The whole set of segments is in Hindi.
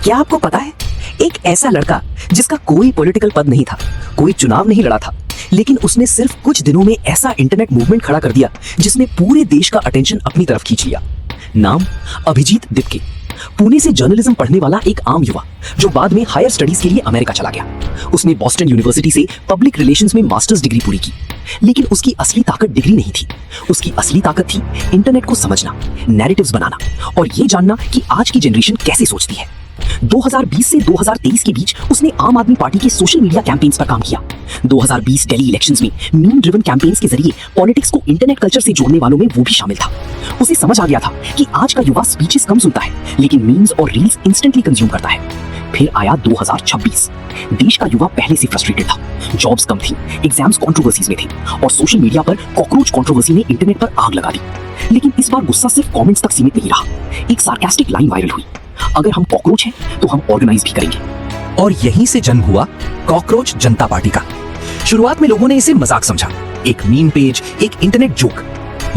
क्या आपको पता है, एक ऐसा लड़का जिसका कोई पॉलिटिकल पद नहीं था, कोई चुनाव नहीं लड़ा था, लेकिन उसने सिर्फ कुछ दिनों में ऐसा इंटरनेट मूवमेंट खड़ा कर दिया जिसने पूरे देश का अटेंशन अपनी तरफ खींच लिया। नाम अभिजीत दिपके। पुणे से जर्नलिज्म पढ़ने वाला एक आम युवा जो बाद में हायर स्टडीज के लिए अमेरिका चला गया। उसने बॉस्टन यूनिवर्सिटी से पब्लिक रिलेशंस में मास्टर्स डिग्री पूरी की, लेकिन उसकी असली ताकत डिग्री नहीं थी। उसकी असली ताकत थी इंटरनेट को समझना, नैरेटिव्स बनाना और ये जानना कि आज की जनरेशन कैसे सोचती है। 2020 से 2023 के बीच उसने आम आदमी पार्टी के सोशल मीडिया कैंपेन्स पर काम किया। 2020 दिल्ली इलेक्शंस में मीम ड्रिवन कैंपेन्स के जरिए पॉलिटिक्स को इंटरनेट कल्चर से जोड़ने वालों में वो भी शामिल था। उसे समझ आ गया था कि आज का युवा स्पीचेस कम सुनता है, लेकिन मीम्स और रील्स इंस्टेंटली कंज्यूम करता है। फिर आया 2026। देश का युवा पहले से फ्रस्ट्रेटेड था, जॉब्स कम थी, एग्जाम्स कंट्रोवर्सीज में थे और सोशल मीडिया पर कॉकरोच कंट्रोवर्सी ने इंटरनेट पर आग लगा दी। लेकिन इस बार गुस्सा सिर्फ कमेंट्स तक सीमित नहीं रहा। एक सार्कास्टिक लाइन वायरल हुई, अगर हम कॉकरोच हैं तो हम ऑर्गेनाइज भी करेंगे। और यहीं से जन्म हुआ कॉकरोच जनता पार्टी का। शुरुआत में लोगों ने इसे मजाक समझा, एक मीम पेज, एक इंटरनेट जोक।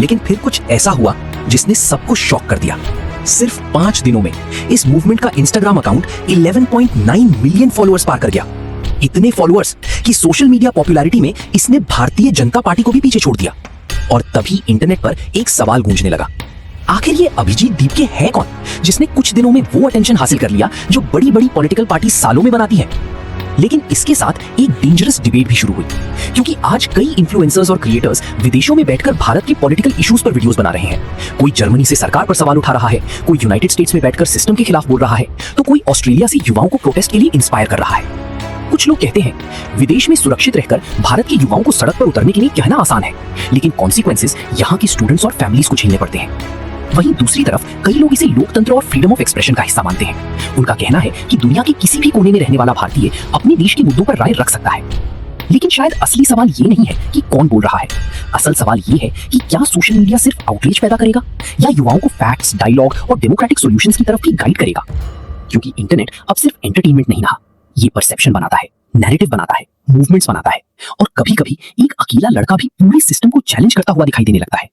लेकिन फिर कुछ ऐसा हुआ जिसने सबको शॉक कर दिया। सिर्फ 5 दिनों में इस मूवमेंट का इंस्टाग्राम अकाउंट 11.9 मिलियन फॉलोअर्स पार कर गया। इतने फॉलोअर्स कि सोशल मीडिया पॉपुलैरिटी में इसने भारतीय जनता पार्टी को भी पीछे छोड़ दिया। और तभी इंटरनेट पर एक सवाल गूंजने लगा, आखिर ये अभिजीत दीपके है कौन, जिसने कुछ दिनों में वो अटेंशन हासिल कर लिया जो बड़ी बड़ी पॉलिटिकल पार्टी सालों में बनाती है। लेकिन इसके साथ एक डेंजरस डिबेट भी शुरू हुई, क्योंकि आज कई इन्फ्लुएंसर्स और क्रिएटर्स विदेशों में बैठकर भारत के पॉलिटिकल इश्यूज पर वीडियोस बना रहे हैं। कोई जर्मनी से सरकार पर सवाल उठा रहा है, कोई यूनाइटेड स्टेट्स में बैठकर सिस्टम के खिलाफ बोल रहा है, तो कोई ऑस्ट्रेलिया से युवाओं को प्रोटेस्ट के लिए इंस्पायर कर रहा है। कुछ लोग कहते हैं विदेश में सुरक्षित रहकर भारत के युवाओं को सड़क पर उतरने के लिए कहना आसान है, लेकिन कॉन्सिक्वेंसेस यहाँ के स्टूडेंट्स और फैमिलीज को झेलने पड़ते हैं। वहीं दूसरी तरफ कई लोग इसे लोकतंत्र और फ्रीडम ऑफ एक्सप्रेशन का हिस्सा मानते हैं। उनका कहना है कि दुनिया के किसी भी कोने में रहने वाला भारतीय अपने देश के मुद्दों पर राय रख सकता है। लेकिन शायद असली सवाल ये नहीं है कि कौन बोल रहा है। असल सवाल ये है कि क्या सोशल मीडिया सिर्फ आउटरीच पैदा करेगा या युवाओं को फैक्ट्स, डायलॉग और डेमोक्रेटिक सॉल्यूशंस की तरफ भी गाइड करेगा। क्योंकि इंटरनेट अब सिर्फ एंटरटेनमेंट नहीं रहा, ये परसेप्शन बनाता है, नैरेटिव बनाता है, मूवमेंट्स बनाता है और कभी-कभी एक अकेला लड़का भी पूरे सिस्टम को चैलेंज करता हुआ दिखाई देने लगता है।